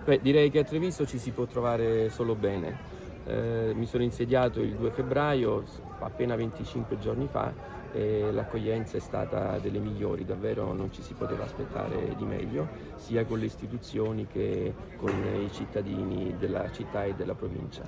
Beh, direi che a Treviso ci si può trovare solo bene. Mi sono insediato il 2 febbraio, appena 25 giorni fa, e l'accoglienza è stata delle migliori, davvero non ci si poteva aspettare di meglio, sia con le istituzioni che con i cittadini della città e della provincia.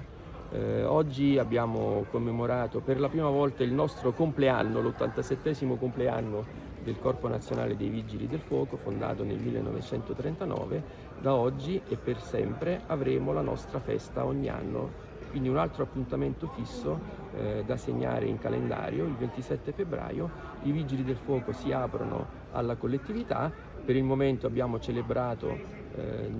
Oggi abbiamo commemorato per la prima volta il nostro compleanno, l'87° compleanno del Corpo Nazionale dei Vigili del Fuoco, fondato nel 1939. Da oggi e per sempre avremo la nostra festa ogni anno, quindi un altro appuntamento fisso da segnare in calendario. Il 27 febbraio i Vigili del Fuoco si aprono alla collettività. Per il momento abbiamo celebrato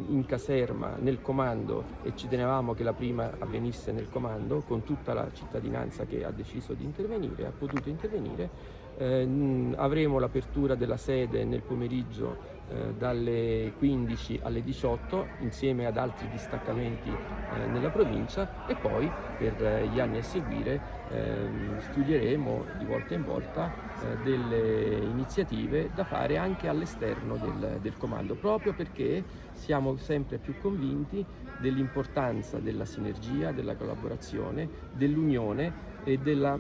in caserma, nel comando, e ci tenevamo che la prima avvenisse nel comando, con tutta la cittadinanza che ha deciso di intervenire, ha potuto intervenire. Avremo l'apertura della sede nel pomeriggio dalle 15 alle 18 insieme ad altri distaccamenti nella provincia, e poi per gli anni a seguire studieremo di volta in volta delle iniziative da fare anche all'esterno del comando, proprio perché siamo sempre più convinti dell'importanza della sinergia, della collaborazione, dell'unione e della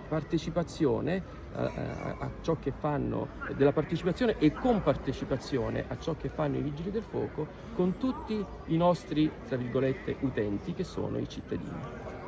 partecipazione a ciò che fanno, della partecipazione e compartecipazione a ciò che fanno i Vigili del Fuoco con tutti i nostri, tra virgolette, utenti, che sono i cittadini.